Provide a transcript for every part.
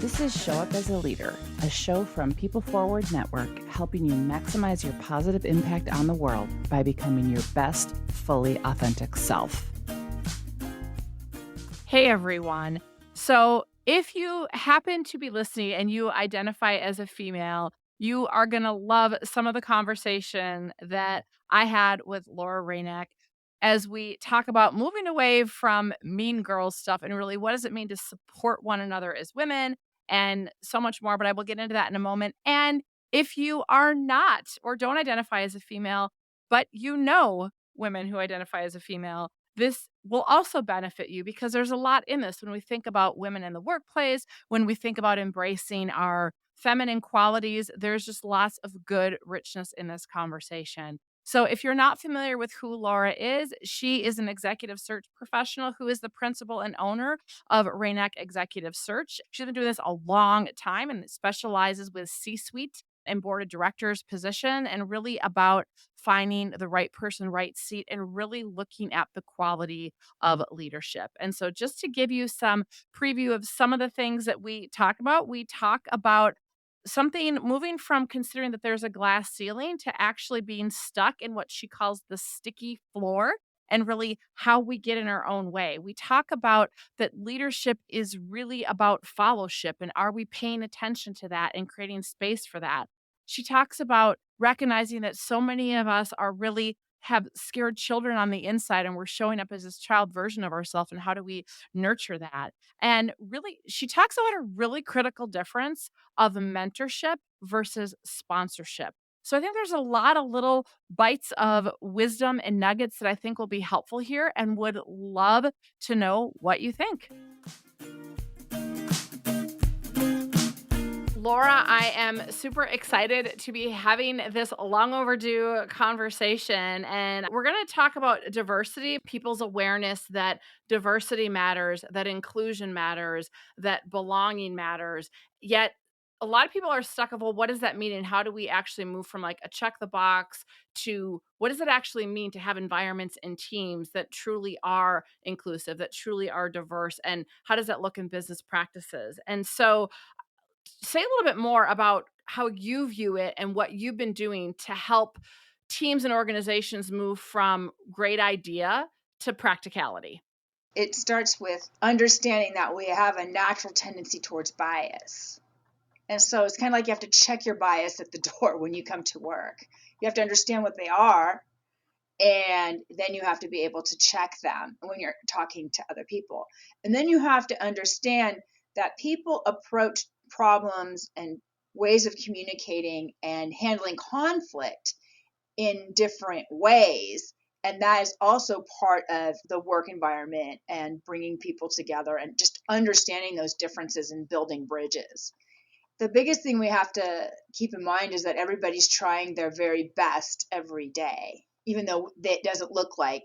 This is Show Up as a Leader, a show from People Forward Network, helping you maximize your positive impact on the world by becoming your best, fully authentic self. Hey, everyone. So if you happen to be listening and you identify as a female, you are going to love some of the conversation that I had with Laura Raynak as we talk about moving away from mean girls stuff and really what does it mean to support one another as women and so much more. But I will get into that in a moment. And if you are not or don't identify as a female, but you know women who identify as a female, this will also benefit you because there's a lot in this when we think about women in the workplace, when we think about embracing our feminine qualities, there's just lots of good richness in this conversation. So, if you're not familiar with who Laura is, she is an executive search professional who is the principal and owner of Raynak Executive Search. She's been doing this a long time and specializes with C suite and board of directors position and really about finding the right person, right seat, and really looking at the quality of leadership. And so, just to give you some preview of some of the things that we talk about something moving from considering that there's a glass ceiling to actually being stuck in what she calls the sticky floor and really how we get in our own way. We talk about that leadership is really about fellowship and are we paying attention to that and creating space for that? She talks about recognizing that so many of us are really have scared children on the inside and we're showing up as this child version of ourselves and how do we nurture that? And really she talks about a really critical difference of mentorship versus sponsorship. So I think there's a lot of little bites of wisdom and nuggets that I think will be helpful here and would love to know what you think. Laura, I am super excited to be having this long overdue conversation. And we're going to talk about diversity, people's awareness that diversity matters, that inclusion matters, that belonging matters. Yet, a lot of people are stuck of, well, what does that mean? And how do we actually move from like a check the box to what does it actually mean to have environments and teams that truly are inclusive, that truly are diverse? And how does that look in business practices? And so, say a little bit more about how you view it and what you've been doing to help teams and organizations move from great idea to practicality. It starts with understanding that we have a natural tendency towards bias. And so it's kind of like you have to check your bias at the door when you come to work. You have to understand what they are, and then you have to be able to check them when you're talking to other people. And then you have to understand that people approach problems and ways of communicating and handling conflict in different ways. And that is also part of the work environment and bringing people together and just understanding those differences and building bridges. The biggest thing we have to keep in mind is that everybody's trying their very best every day, even though it doesn't look like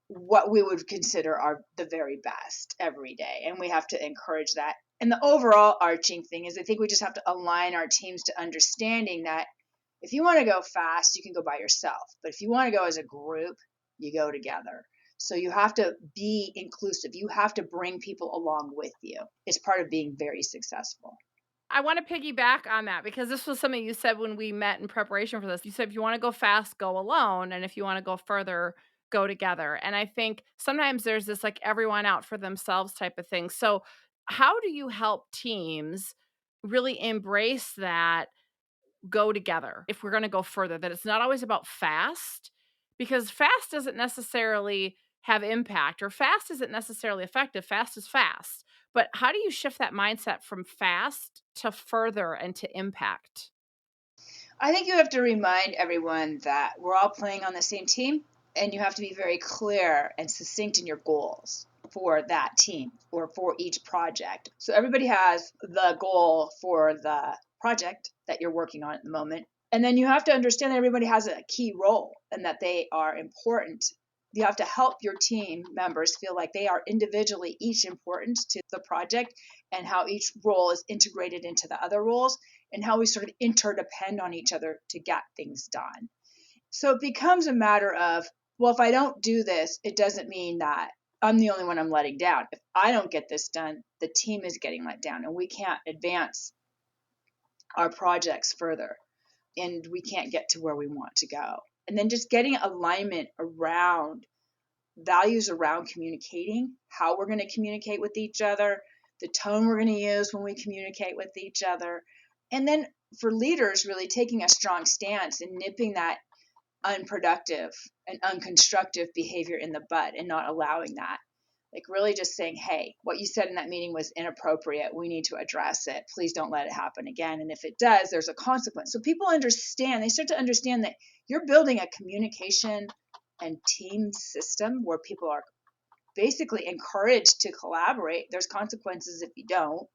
what we would consider are the very best every day. And we have to encourage that. And the overall arching thing is I think we just have to align our teams to understanding that if you want to go fast, you can go by yourself. But if you want to go as a group, you go together. So you have to be inclusive. You have to bring people along with you. It's part of being very successful. I want to piggyback on that because this was something you said when we met in preparation for this. You said if you want to go fast, go alone. And if you want to go further, go together. And I think sometimes there's this like everyone out for themselves type of thing. So, how do you help teams really embrace that go together if we're going to go further, that it's not always about fast because fast doesn't necessarily have impact or fast isn't necessarily effective. Fast is fast. But how do you shift that mindset from fast to further and to impact? I think you have to remind everyone that we're all playing on the same team, and you have to be very clear and succinct in your goals for that team or for each project. So everybody has the goal for the project that you're working on at the moment. And then you have to understand that everybody has a key role and that they are important. You have to help your team members feel like they are individually each important to the project and how each role is integrated into the other roles and how we sort of interdepend on each other to get things done. So it becomes a matter of, well, if I don't do this, it doesn't mean that I'm the only one I'm letting down. If I don't get this done, the team is getting let down, and we can't advance our projects further, and we can't get to where we want to go. And then just getting alignment around values around communicating, how we're going to communicate with each other, the tone we're going to use when we communicate with each other. And then for leaders, really taking a strong stance and nipping that unproductive and unconstructive behavior in the bud and not allowing that. Like really just saying, hey, what you said in that meeting was inappropriate. We need to address it. Please don't let it happen again. And if it does, there's a consequence. So people understand, they start to understand that you're building a communication and team system where people are basically encouraged to collaborate. There's consequences if you don't,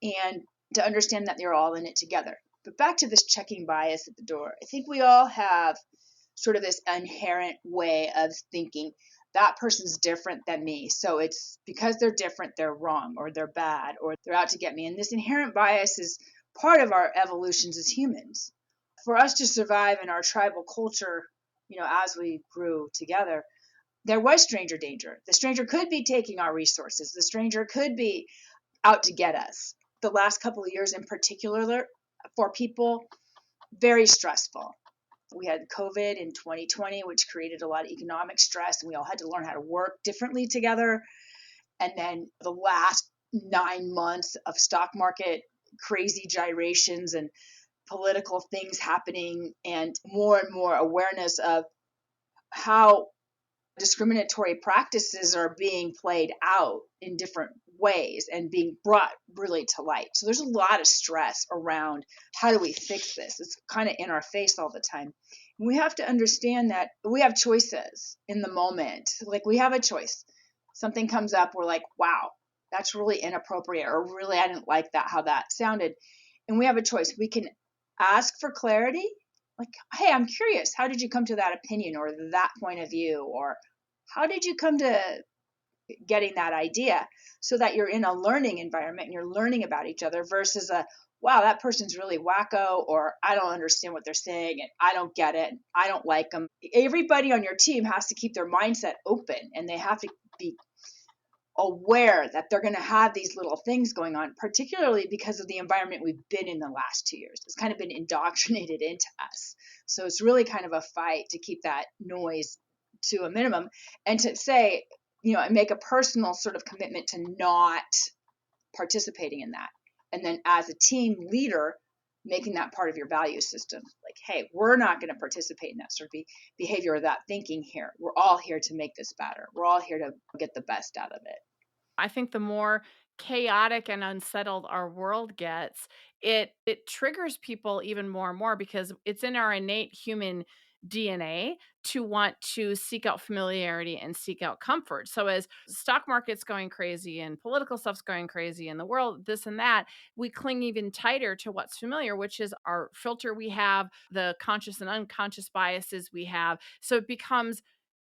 and to understand that you're all in it together. But back to this checking bias at the door, I think we all have sort of this inherent way of thinking that person's different than me. So it's because they're different, they're wrong, or they're bad, or they're out to get me. And this inherent bias is part of our evolutions as humans. For us to survive in our tribal culture, as we grew together, there was stranger danger. The stranger could be taking our resources. The stranger could be out to get us. The last couple of years in particular, for people, very stressful. We had COVID in 2020, which created a lot of economic stress, and we all had to learn how to work differently together. And then the last 9 months of stock market crazy gyrations and political things happening, and more awareness of how discriminatory practices are being played out in different ways and being brought really to light. So there's a lot of stress around how do we fix this? It's kind of in our face all the time. And we have to understand that we have choices in the moment. Like we have a choice. Something comes up, we're like, wow, that's really inappropriate, or really, I didn't like that, how that sounded. And we have a choice. We can ask for clarity. Like, hey, I'm curious, how did you come to that opinion or that point of view? Or how did you come to getting that idea? So that you're in a learning environment and you're learning about each other versus wow, that person's really wacko, or I don't understand what they're saying and I don't get it. I don't like them. Everybody on your team has to keep their mindset open, and they have to be aware that they're going to have these little things going on, particularly because of the environment we've been in the last 2 years. It's kind of been indoctrinated into us. So it's really kind of a fight to keep that noise to a minimum, and to say, and make a personal sort of commitment to not participating in that. And then as a team leader, making that part of your value system. Like, hey, we're not going to participate in that sort of behavior or that thinking here. We're all here to make this better. We're all here to get the best out of it. I think the more chaotic and unsettled our world gets, it triggers people even more and more because it's in our innate human DNA to want to seek out familiarity and seek out comfort. So as stock market's going crazy and political stuff's going crazy and the world this and that, we cling even tighter to what's familiar, which is our filter we have, the conscious and unconscious biases we have. So it becomes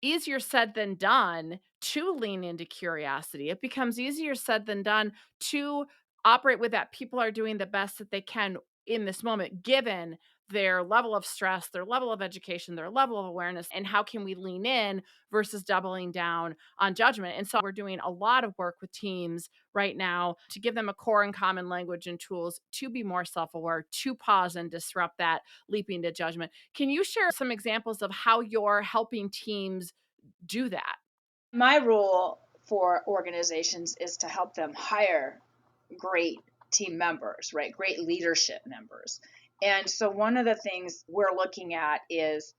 easier said than done to lean into curiosity. It becomes easier said than done to operate with that people are doing the best that they can in this moment, given their level of stress, their level of education, their level of awareness, and how can we lean in versus doubling down on judgment. And so we're doing a lot of work with teams right now to give them a core and common language and tools to be more self-aware, to pause and disrupt that leaping to judgment. Can you share some examples of how you're helping teams do that? My role for organizations is to help them hire great team members, right? Great leadership members. And so one of the things we're looking at is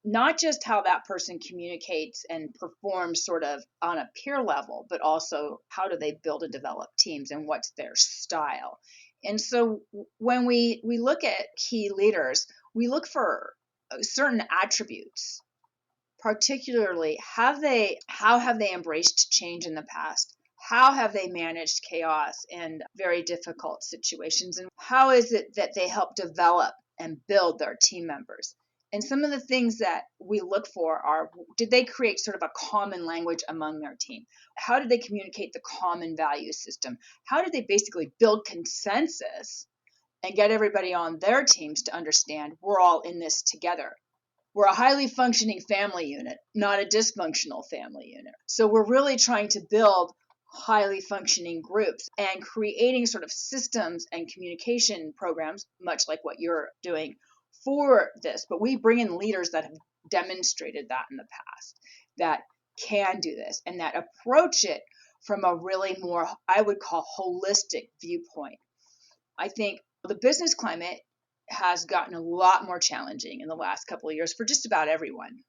not just how that person communicates and performs sort of on a peer level, but also how do they build and develop teams and what's their style. And so when we look at key leaders, we look for certain attributes, particularly how have they embraced change in the past? How have they managed chaos and very difficult situations? And how is it that they help develop and build their team members? And some of the things that we look for are, did they create sort of a common language among their team? How did they communicate the common value system? How did they basically build consensus and get everybody on their teams to understand we're all in this together? We're a highly functioning family unit, not a dysfunctional family unit. So we're really trying to build highly functioning groups and creating sort of systems and communication programs, much like what you're doing for this. But we bring in leaders that have demonstrated that in the past, that can do this and that approach it from a really more, I would call, holistic viewpoint. I think the business climate has gotten a lot more challenging in the last couple of years for just about everyone.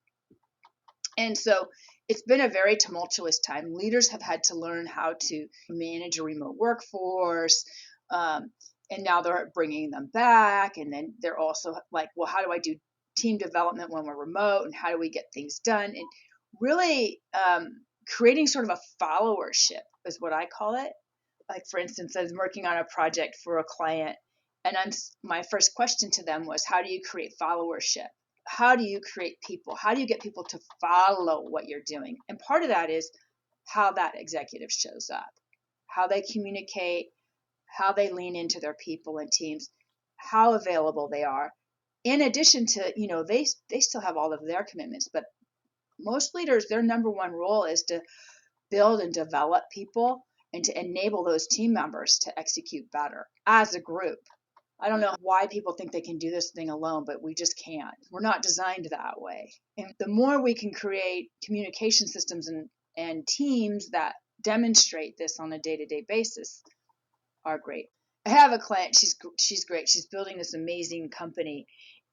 And so it's been a very tumultuous time. Leaders have had to learn how to manage a remote workforce. And now they're bringing them back. And then they're also like, well, how do I do team development when we're remote? And how do we get things done? And really creating sort of a followership is what I call it. Like, for instance, I was working on a project for a client, and my first question to them was, how do you create followership? How do you create people? How do you get people to follow what you're doing? And part of that is how that executive shows up, how they communicate, how they lean into their people and teams, how available they are. In addition to, they still have all of their commitments, but most leaders, their number one role is to build and develop people and to enable those team members to execute better as a group. I don't know why people think they can do this thing alone, but we just can't. We're not designed that way. And the more we can create communication systems and teams that demonstrate this on a day-to-day basis are great. I have a client, she's great. She's building this amazing company,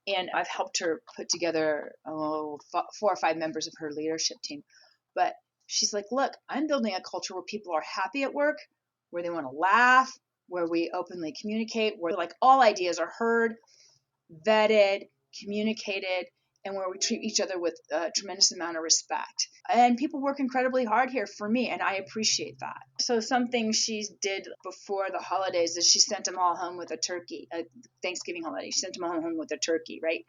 and I've helped her put together 4 or 5 members of her leadership team. But she's like, look, I'm building a culture where people are happy at work, where they want to laugh, where we openly communicate, where like all ideas are heard, vetted, communicated, and where we treat each other with a tremendous amount of respect. And people work incredibly hard here for me, and I appreciate that. So something she did before the holidays is she sent them all home with a turkey, a Thanksgiving holiday. She sent them all home with a turkey, right?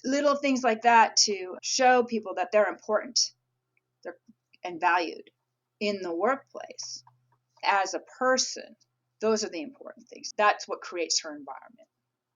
Little things like that to show people that they're important and valued in the workplace as a person. Those are the important things. That's what creates her environment.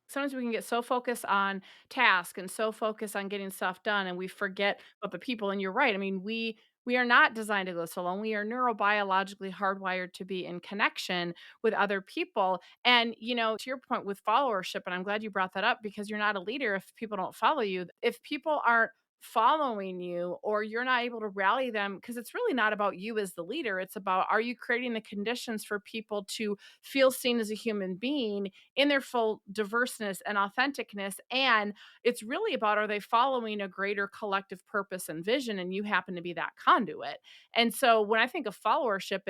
Sometimes we can get so focused on task and so focused on getting stuff done and we forget about the people. And you're right. I mean, we are not designed to go so alone. We are neurobiologically hardwired to be in connection with other people. And, to your point with followership, and I'm glad you brought that up because you're not a leader if people don't follow you. If people aren't following you or you're not able to rally them, because it's really not about you as the leader. It's about, are you creating the conditions for people to feel seen as a human being in their full diverseness and authenticness? And it's really about, are they following a greater collective purpose and vision? And you happen to be that conduit. And so when I think of followership,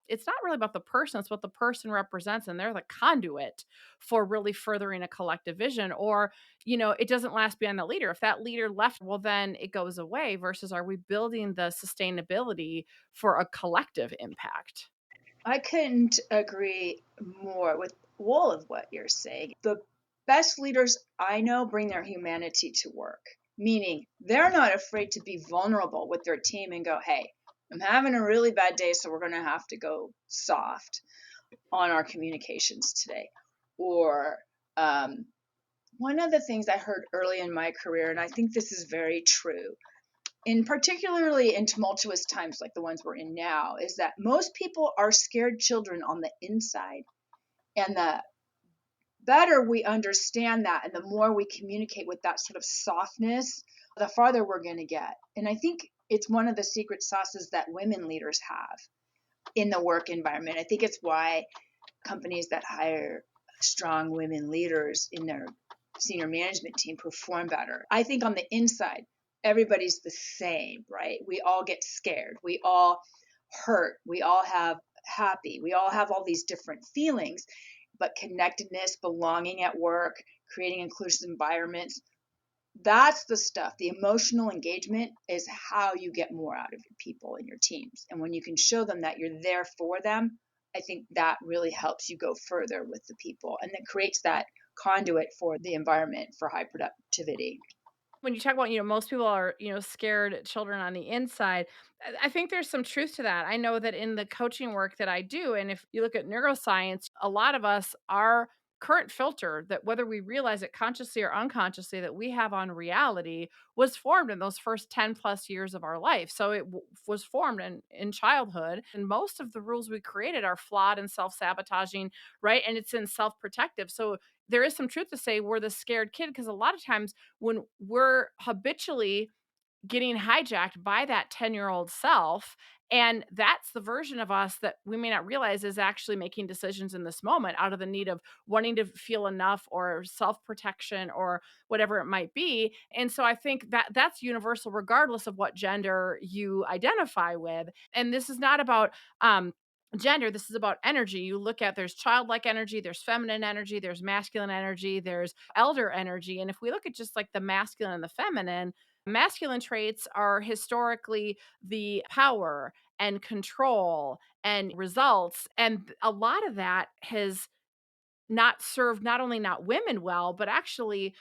it's not really about the person, it's what the person represents, and they're the conduit for really furthering a collective vision. Or, it doesn't last beyond the leader. If that leader left, well, then it goes away, versus are we building the sustainability for a collective impact? I couldn't agree more with all of what you're saying. The best leaders I know bring their humanity to work, meaning they're not afraid to be vulnerable with their team and go, hey, I'm having a really bad day, so we're going to have to go soft on our communications today. Or one of the things I heard early in my career, and I think this is very true, particularly in tumultuous times like the ones we're in now, is that most people are scared children on the inside. And the better we understand that and the more we communicate with that sort of softness, the farther we're going to get. And I think it's one of the secret sauces that women leaders have in the work environment. I think it's why companies that hire strong women leaders in their senior management team perform better. I think on the inside, everybody's the same, right? We all get scared. We all hurt. We all have happy. We all have all these different feelings, but connectedness, belonging at work, creating inclusive environments, that's the stuff. The emotional engagement is how you get more out of your people and your teams. And when you can show them that you're there for them, I think that really helps you go further with the people and then creates that conduit for the environment for high productivity. When you talk about, most people are, scared children on the inside, I think there's some truth to that. I know that in the coaching work that I do, and if you look at neuroscience, a lot of us are current filter that, whether we realize it consciously or unconsciously, that we have on reality was formed in those first 10 plus years of our life. So it was formed in childhood. And most of the rules we created are flawed and self sabotaging, right? And it's in self protective. So there is some truth to say we're the scared kid, because a lot of times when we're habitually getting hijacked by that 10-year-old self, and that's the version of us that we may not realize is actually making decisions in this moment out of the need of wanting to feel enough or self-protection or whatever it might be. And so I think that that's universal regardless of what gender you identify with. And this is not about gender, this is about energy. You look at, there's childlike energy, there's feminine energy, there's masculine energy, there's elder energy. And if we look at just like the masculine and the feminine, masculine traits are historically the power and control and results. And a lot of that has not served not only not women well, but actually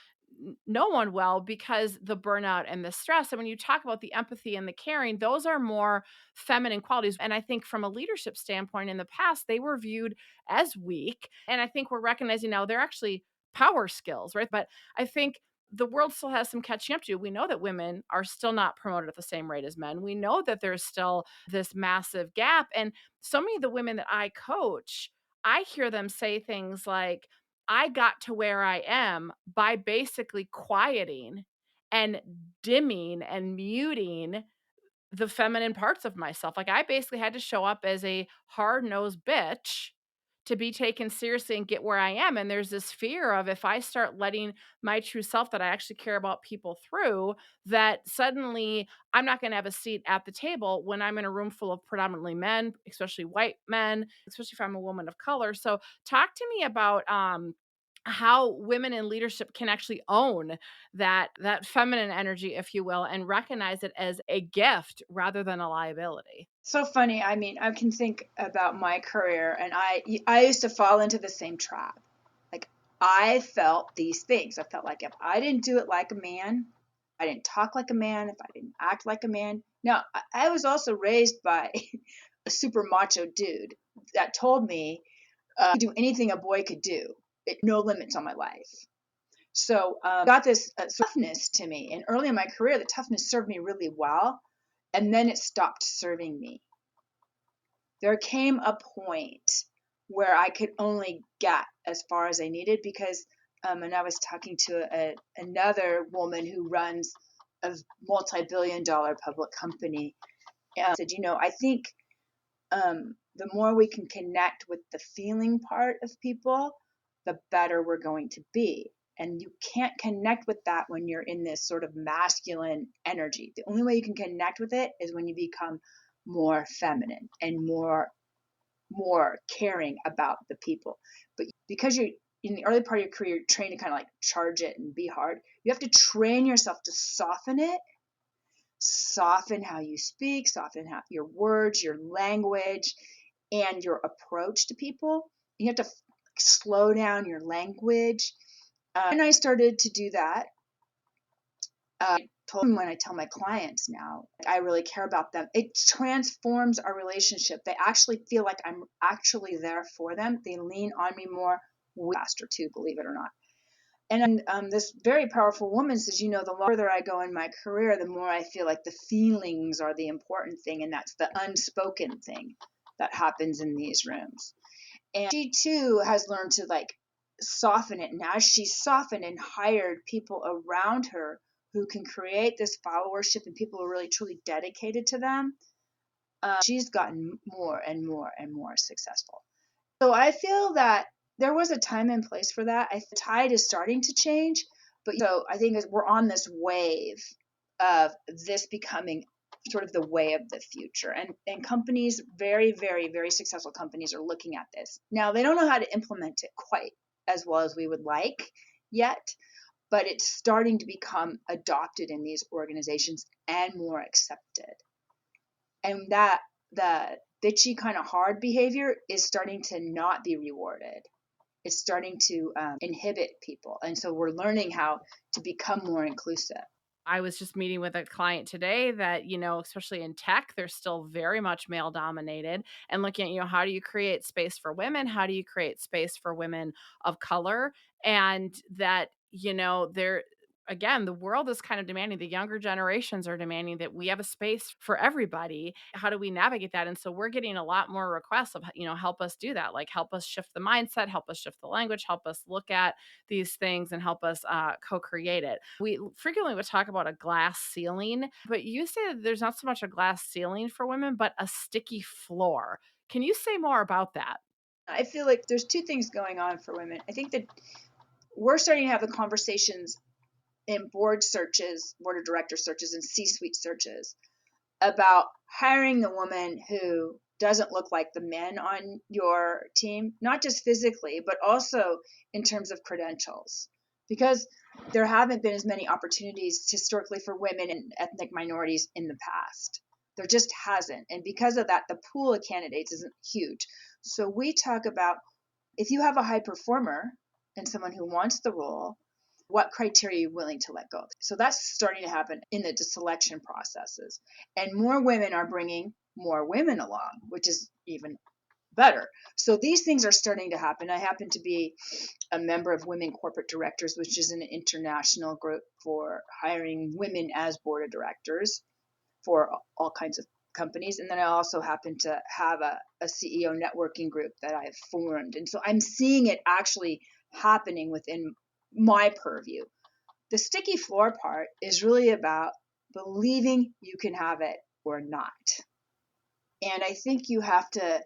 no one well, because the burnout and the stress. And when you talk about the empathy and the caring, those are more feminine qualities. And I think from a leadership standpoint, in the past, they were viewed as weak. And I think we're recognizing now they're actually power skills, right? But I think the world still has some catching up to do. We know that women are still not promoted at the same rate as men. We know that there's still this massive gap. And so many of the women that I coach, I hear them say things like, I got to where I am by basically quieting and dimming and muting the feminine parts of myself. Like, I basically had to show up as a hard-nosed bitch to be taken seriously and get where I am. And there's this fear of, if I start letting my true self that I actually care about people through, that suddenly I'm not going to have a seat at the table when I'm in a room full of predominantly men, especially white men, especially if I'm a woman of color. So talk to me about how women in leadership can actually own that feminine energy, if you will, and recognize it as a gift rather than a liability. So funny. I mean, I can think about my career, and I used to fall into the same trap. Like, I felt these things. I felt like if I didn't do it like a man, I didn't talk like a man, if I didn't act like a man. Now, I was also raised by a super macho dude that told me to do anything a boy could do. No limits on my life. So got this toughness to me. And early in my career, the toughness served me really well. And then it stopped serving me. There came a point where I could only get as far as I needed, because, and I was talking to another woman who runs a multi-billion-dollar public company. And I said, I think the more we can connect with the feeling part of people, the better we're going to be. And you can't connect with that when you're in this sort of masculine energy. The only way you can connect with it is when you become more feminine and more caring about the people. But because you're in the early part of your career, you're trained to kind of like charge it and be hard. You have to train yourself to soften it. Soften how you speak, soften how your words, your language, and your approach to people. You have to slow down your language. And I started to do that. I told them, when I tell my clients now, I really care about them. It transforms our relationship. They actually feel like I'm actually there for them. They lean on me more, faster too, believe it or not. And this very powerful woman says, the further I go in my career, the more I feel like the feelings are the important thing. And that's the unspoken thing that happens in these rooms. And she too has learned to like soften it. And as she's softened and hired people around her who can create this followership and people who are really truly dedicated to them, she's gotten more and more and more successful. So I feel that there was a time and place for that. The tide is starting to change, but so I think we're on this wave of this becoming sort of the way of the future. And companies, very, very, very successful companies, are looking at this. Now, they don't know how to implement it quite as well as we would like yet, but it's starting to become adopted in these organizations and more accepted. And that the bitchy kind of hard behavior is starting to not be rewarded. It's starting to inhibit people. And so we're learning how to become more inclusive. I was just meeting with a client today that, especially in tech, they're still very much male dominated, and looking at, how do you create space for women? How do you create space for women of color? And that, they're, again, the world is kind of demanding, the younger generations are demanding that we have a space for everybody. How do we navigate that? And so we're getting a lot more requests of, help us do that. Like, help us shift the mindset, help us shift the language, help us look at these things and help us co-create it. We frequently would talk about a glass ceiling, but you say that there's not so much a glass ceiling for women, but a sticky floor. Can you say more about that? I feel like there's two things going on for women. I think that we're starting to have the conversations in board searches, board of director searches, and C-suite searches about hiring the woman who doesn't look like the men on your team, not just physically, but also in terms of credentials. Because there haven't been as many opportunities historically for women and ethnic minorities in the past. There just hasn't. And because of that, the pool of candidates isn't huge. So we talk about, if you have a high performer and someone who wants the role, what criteria are you willing to let go of? So that's starting to happen in the selection processes. And more women are bringing more women along, which is even better. So these things are starting to happen. I happen to be a member of Women Corporate Directors, which is an international group for hiring women as board of directors for all kinds of companies. And then I also happen to have a CEO networking group that I've formed. And so I'm seeing it actually happening within my purview. The sticky floor part is really about believing you can have it or not. And I think you have to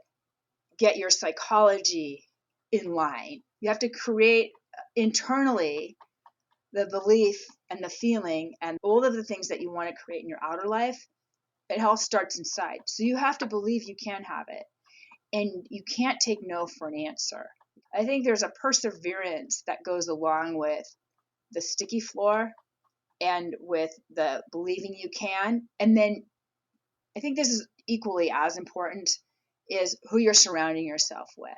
get your psychology in line. You have to create internally the belief and the feeling and all of the things that you want to create in your outer life. It all starts inside. So you have to believe you can have it. And you can't take no for an answer. I think there's a perseverance that goes along with the sticky floor and with the believing you can. And then I think this is equally as important, is who you're surrounding yourself with.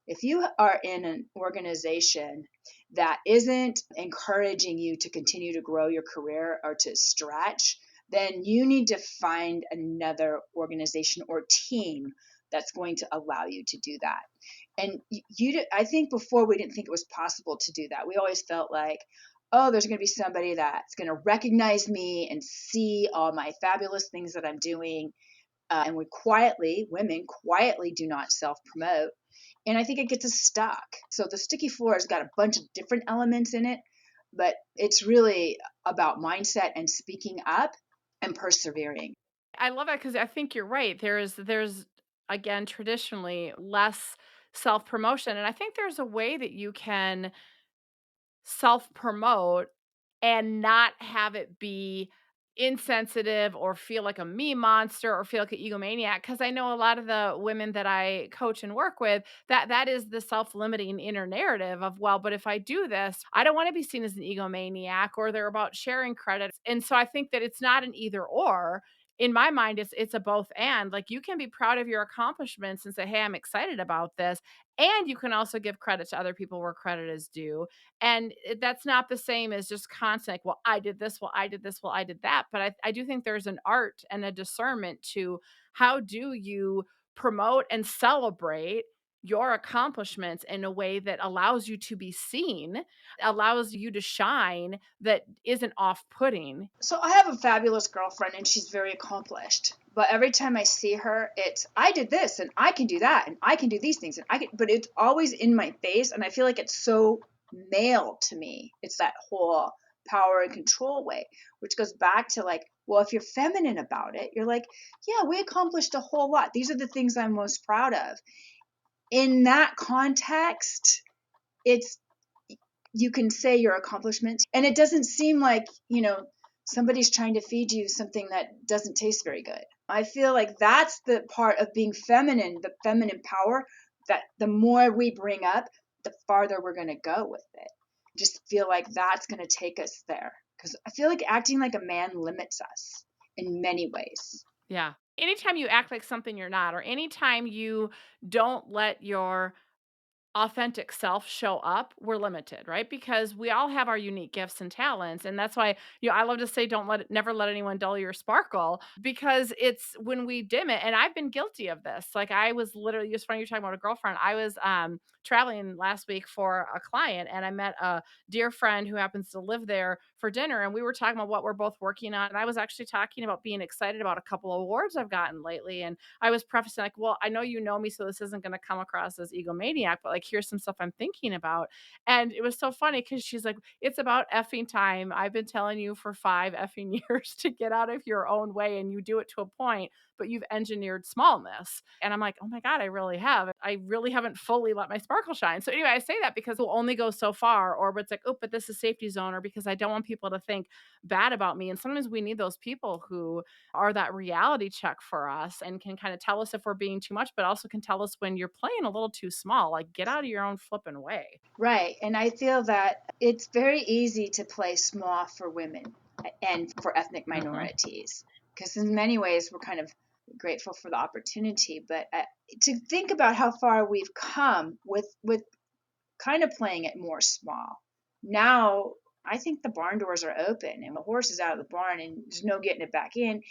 If you are in an organization that isn't encouraging you to continue to grow your career or to stretch, then you need to find another organization or team that's going to allow you to do that. And I think before we didn't think it was possible to do that. We always felt like, oh, there's going to be somebody that's going to recognize me and see all my fabulous things that I'm doing. And women quietly do not self-promote. And I think it gets us stuck. So the sticky floor has got a bunch of different elements in it, but it's really about mindset and speaking up and persevering. I love that because I think you're right. There's again traditionally less self promotion, and I think there's a way that you can self promote and not have it be insensitive or feel like a me monster or feel like an egomaniac, because I know a lot of the women that I coach and work with, that is the self-limiting inner narrative of, well, but if I do this, I don't want to be seen as an egomaniac, or they're about sharing credits. And so I think that it's not an either or. In my mind, it's a both and. Like, you can be proud of your accomplishments and say, hey, I'm excited about this, and you can also give credit to other people where credit is due. And that's not the same as just constant, like, well, I did this, well, I did this, well, I did that. But I do think there's an art and a discernment to how do you promote and celebrate your accomplishments in a way that allows you to be seen, allows you to shine, that isn't off putting. So I have a fabulous girlfriend and she's very accomplished. But every time I see her, it's I did this and I can do that and I can do these things and I can, but it's always in my face and I feel like it's so male to me. It's that whole power and control way, which goes back to like, well, if you're feminine about it, you're like, yeah, we accomplished a whole lot. These are the things I'm most proud of. In that context, it's you can say your accomplishments and it doesn't seem like somebody's trying to feed you something that doesn't taste very good. I feel like that's the part of being feminine, the feminine power, that the more we bring up, the farther we're going to go with it. Just feel like that's going to take us there, because I feel like acting like a man limits us in many ways. Yeah. Anytime you act like something you're not, or anytime you don't let your authentic self show up, we're limited, right? Because we all have our unique gifts and talents. And that's why, I love to say, never let anyone dull your sparkle, because it's when we dim it. And I've been guilty of this. Like, I was literally, just funny, you're talking about a girlfriend. I was traveling last week for a client, and I met a dear friend who happens to live there for dinner. And we were talking about what we're both working on. And I was actually talking about being excited about a couple of awards I've gotten lately. And I was prefacing like, well, I know you know me, so this isn't going to come across as egomaniac, but like, here's some stuff I'm thinking about. And it was so funny because she's like, it's about effing time. I've been telling you for 5 effing years to get out of your own way, and you do it to a point, but you've engineered smallness. And I'm like, oh my God, I really have. I really haven't fully let my sparkle shine. So anyway, I say that because we'll only go so far, or it's like, oh, but this is safety zone, or because I don't want people to think bad about me. And sometimes we need those people who are that reality check for us and can kind of tell us if we're being too much, but also can tell us when you're playing a little too small. Like, get out of your own flipping way. Right. And I feel that it's very easy to play small for women and for ethnic Hmm. minorities, because in many ways we're kind of grateful for the opportunity. But to think about how far we've come with kind of playing it more small. Now, I think the barn doors are open and the horse is out of the barn and there's no getting it back in.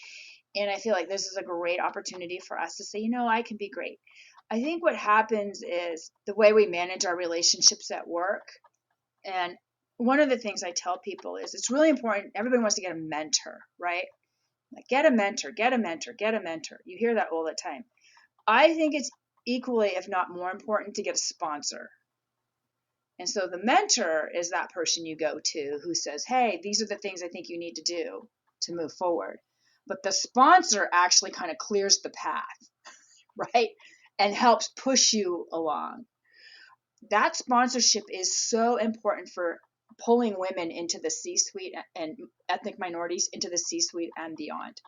And I feel like this is a great opportunity for us to say, I can be great. I think what happens is the way we manage our relationships at work. And one of the things I tell people is it's really important. Everybody wants to get a mentor, right? Like, get a mentor, get a mentor, get a mentor. You hear that all the time. I think it's equally, if not more important, to get a sponsor. And so the mentor is that person you go to who says, hey, these are the things I think you need to do to move forward. But the sponsor actually kind of clears the path, right? And helps push you along. That sponsorship is so important for pulling women into the C-suite and ethnic minorities into the C-suite and beyond.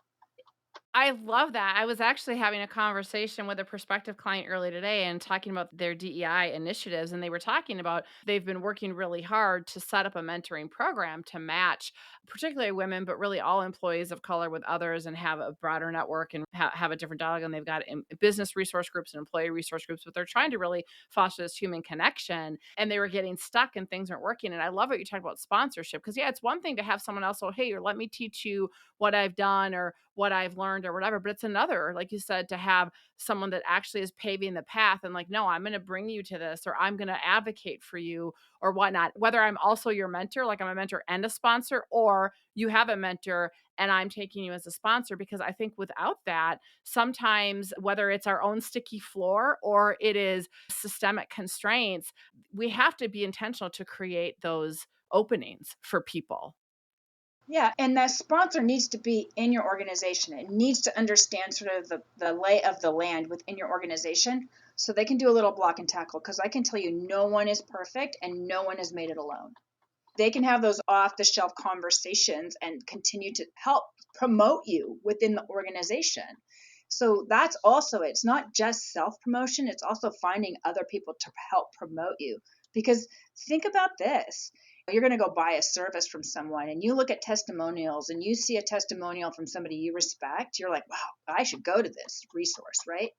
I love that. I was actually having a conversation with a prospective client earlier today and talking about their DEI initiatives. And they were talking about they've been working really hard to set up a mentoring program to match, particularly women, but really all employees of color with others, and have a broader network and have a different dialogue. And they've got business resource groups and employee resource groups, but they're trying to really foster this human connection. And they were getting stuck and things aren't working. And I love what you talked about sponsorship, because, yeah, it's one thing to have someone else, oh, hey, or let me teach you what I've done or what I've learned or whatever. But it's another, like you said, to have someone that actually is paving the path and like, no, I'm going to bring you to this, or I'm going to advocate for you or whatnot. Whether I'm also your mentor, like I'm a mentor and a sponsor, or you have a mentor and I'm taking you as a sponsor. Because I think without that, sometimes whether it's our own sticky floor or it is systemic constraints, we have to be intentional to create those openings for people. Yeah, and that sponsor needs to be in your organization. It needs to understand sort of the lay of the land within your organization so they can do a little block and tackle. Because I can tell you, no one is perfect and no one has made it alone. They can have those off the shelf conversations and continue to help promote you within the organization. So that's also, it's not just self promotion, it's also finding other people to help promote you. Because think about this, you're going to go buy a service from someone and you look at testimonials and you see a testimonial from somebody you respect, you're like, wow, I should go to this resource, right?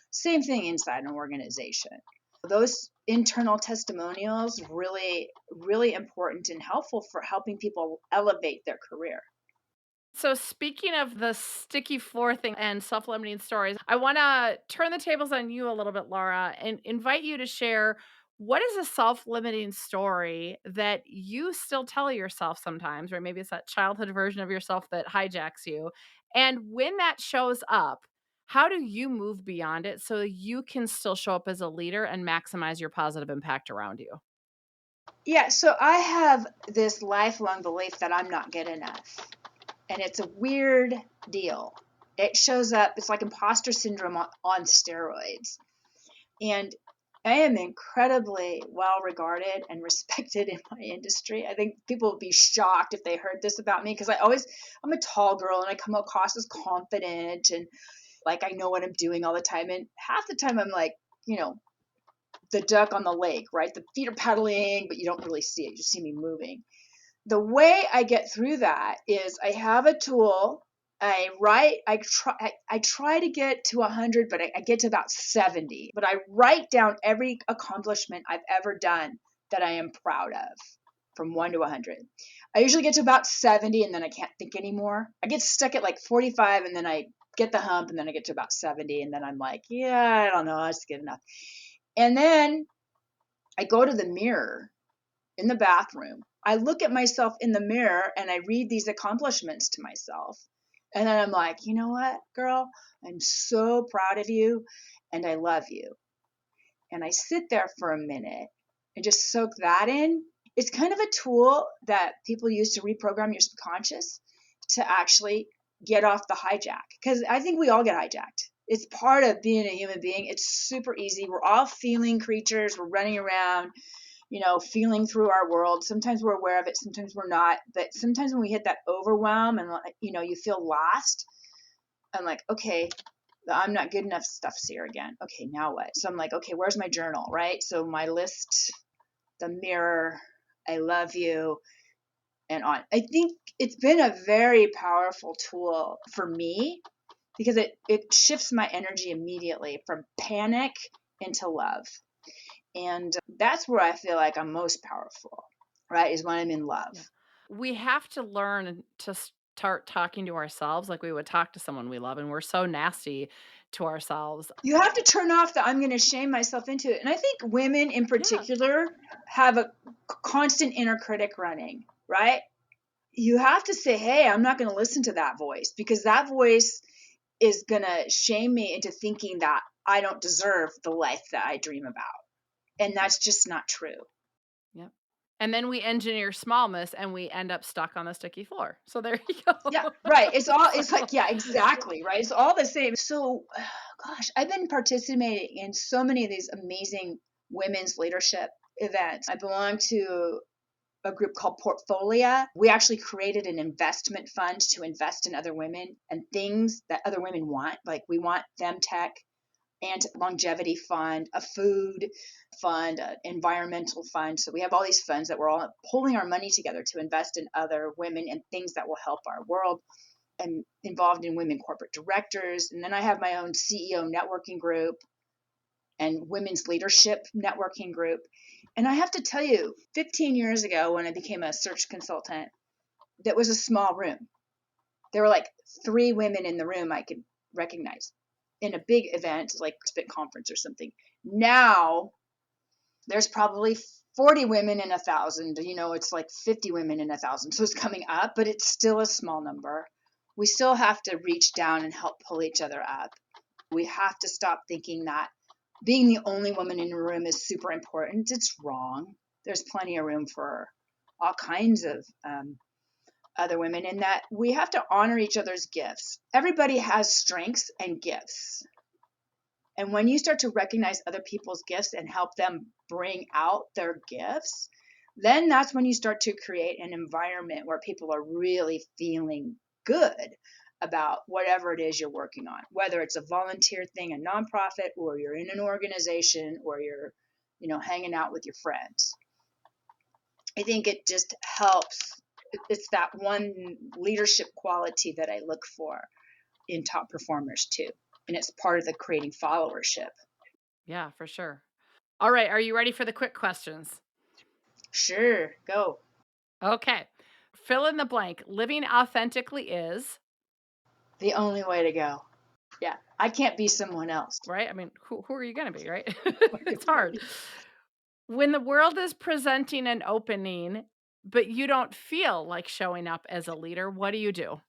Same thing inside an organization. Those internal testimonials really, really important and helpful for helping people elevate their career. So, speaking of the sticky floor thing and self limiting stories, I want to turn the tables on you a little bit, Laura, and invite you to share what is a self limiting story that you still tell yourself sometimes, or maybe it's that childhood version of yourself that hijacks you. And when that shows up, how do you move beyond it so you can still show up as a leader and maximize your positive impact around you? Yeah, so I have this lifelong belief that I'm not good enough. And it's a weird deal. It shows up, it's like imposter syndrome on steroids. And I am incredibly well regarded and respected in my industry. I think people would be shocked if they heard this about me because I'm a tall girl and I come across as confident and like I know what I'm doing all the time. And half the time I'm like, you know, the duck on the lake, right? The feet are paddling, but you don't really see it. You see me moving. The way I get through that is I have a tool I try to get to 100, but I get to about 70. But I write down every accomplishment I've ever done that I am proud of from 1 to 100. I usually get to about 70 and then I can't think anymore. I get stuck at like 45 and then I get the hump and then I get to about 70 and then I'm like, yeah, I don't know, that's good enough. And then I go to the mirror in the bathroom. I look at myself in the mirror and I read these accomplishments to myself. And then I'm like, you know what, girl? I'm so proud of you and I love you. And I sit there for a minute and just soak that in. It's kind of a tool that people use to reprogram your subconscious to actually get off the hijack. Because I think we all get hijacked. It's part of being a human being. It's super easy. We're all feeling creatures. We're running around, feeling through our world. Sometimes we're aware of it, sometimes we're not. But sometimes when we hit that overwhelm and, you feel lost, I'm like, okay, the I'm not good enough stuff's here again. Okay, now what? So I'm like, okay, where's my journal, right? So my list, the mirror, I love you, and on. I think it's been a very powerful tool for me because it shifts my energy immediately from panic into love. And that's where I feel like I'm most powerful, right? Is when I'm in love. Yeah. We have to learn to start talking to ourselves like we would talk to someone we love, and we're so nasty to ourselves. You have to turn off the I'm going to shame myself into it. And I think women in Yeah. particular have a constant inner critic running, right? You have to say, hey, I'm not going to listen to that voice because that voice is going to shame me into thinking that I don't deserve the life that I dream about. And that's just not true. Yep. And then we engineer smallness and we end up stuck on the sticky floor. So there you go. Yeah, right. It's like, yeah, exactly, right? It's all the same. So, gosh, I've been participating in so many of these amazing women's leadership events. I belong to a group called Portfolia. We actually created an investment fund to invest in other women and things that other women want. Like we want femtech and longevity fund, a food fund, an environmental fund. So we have all these funds that we're all pulling our money together to invest in other women and things that will help our world. I'm involved in women corporate directors. And then I have my own CEO networking group and women's leadership networking group. And I have to tell you, 15 years ago, when I became a search consultant, that was a small room. There were like 3 women in the room I could recognize in a big event like Spit Conference or something. Now there's probably 40 women in 1,000. It's like 50 women in 1,000. So it's coming up, but it's still a small number. We still have to reach down and help pull each other up. We have to stop thinking that being the only woman in a room is super important. It's wrong. There's plenty of room for all kinds of other women, and that we have to honor each other's gifts. Everybody has strengths and gifts. And when you start to recognize other people's gifts and help them bring out their gifts, then that's when you start to create an environment where people are really feeling good about whatever it is you're working on, whether it's a volunteer thing, a nonprofit, or you're in an organization, or you're, hanging out with your friends. I think it just helps. It's that one leadership quality that I look for in top performers too. And it's part of the creating followership. Yeah, for sure. All right. Are you ready for the quick questions? Sure, go. Okay. Fill in the blank. Living authentically is the only way to go. Yeah, I can't be someone else. right. I mean, who are you going to be, right? It's hard. When the world is presenting an opening, but you don't feel like showing up as a leader, what do you do?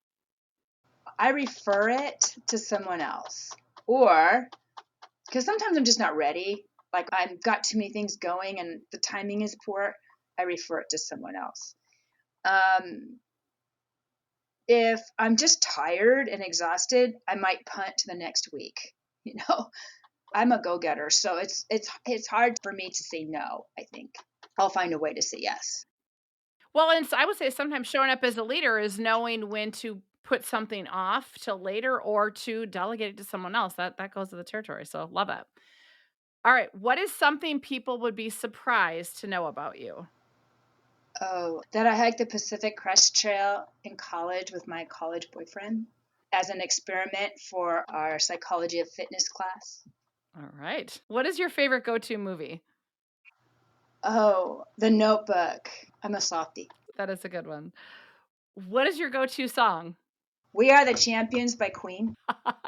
I refer it to someone else, or because sometimes I'm just not ready. Like I've got too many things going and the timing is poor. I refer it to someone else. If I'm just tired and exhausted, I might punt to the next week. I'm a go-getter, so it's hard for me to say no. I think I'll find a way to say yes. Well, and I would say sometimes showing up as a leader is knowing when to put something off till later or to delegate it to someone else. That goes to the territory. So love it. All right. What is something people would be surprised to know about you? Oh, that I hiked the Pacific Crest Trail in college with my college boyfriend. as an experiment for our psychology of fitness class. All right. What is your favorite go-to movie? Oh, The Notebook. I'm a softie. That is a good one. What is your go-to song? We Are the Champions by Queen.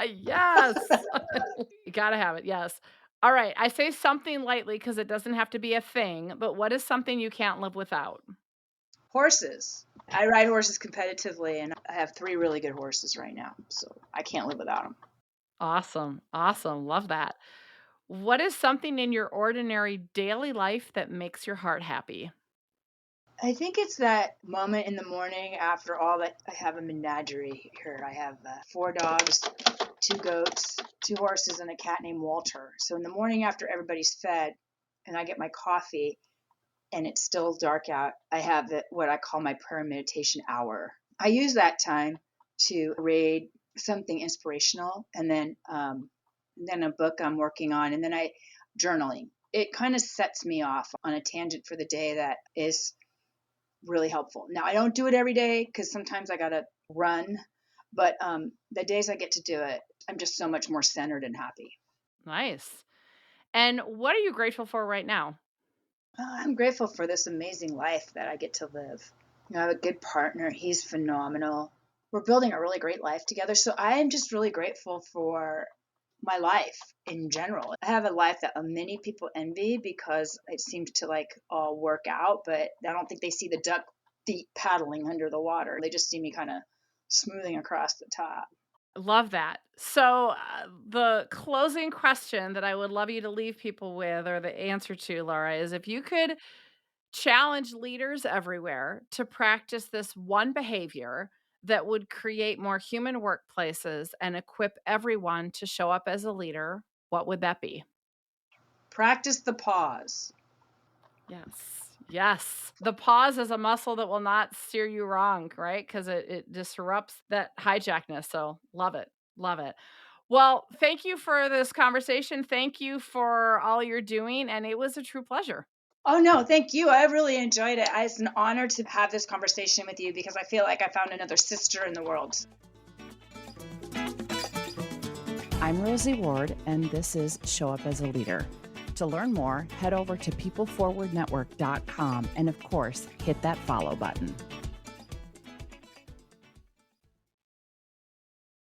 Yes. You gotta have it. Yes. All right. I say something lightly because it doesn't have to be a thing, but what is something you can't live without? Horses. I ride horses competitively, and I have 3 really good horses right now, so I can't live without them. Awesome. Awesome. Love that. What is something in your ordinary daily life that makes your heart happy? I think it's that moment in the morning after all that. I have a menagerie here. I have 4 dogs, 2 goats, 2 horses, and a cat named Walter. So in the morning after everybody's fed and I get my coffee and it's still dark out, I have what I call my prayer and meditation hour. I use that time to read something inspirational, and then a book I'm working on, and then I journaling. It kind of sets me off on a tangent for the day that is really helpful. Now, I don't do it every day because sometimes I got to run, but the days I get to do it, I'm just so much more centered and happy. Nice. And what are you grateful for right now? I'm grateful for this amazing life that I get to live. I have a good partner. He's phenomenal. We're building a really great life together. So I am just really grateful for my life in general. I have a life that many people envy because it seems to like all work out, but I don't think they see the duck feet paddling under the water. They just see me kind of smoothing across the top. Love that. So, the closing question that I would love you to leave people with, or the answer to, Laura, is if you could challenge leaders everywhere to practice this one behavior that would create more human workplaces and equip everyone to show up as a leader, what would that be? Practice the pause. Yes. Yes. The pause is a muscle that will not steer you wrong, right? Because it disrupts that hijackness. So love it. Love it. Well, thank you for this conversation. Thank you for all you're doing. And it was a true pleasure. Oh, no, thank you. I really enjoyed it. It's an honor to have this conversation with you because I feel like I found another sister in the world. I'm Rosie Ward, and this is Show Up as a Leader. To learn more, head over to peopleforwardnetwork.com and, of course, hit that follow button.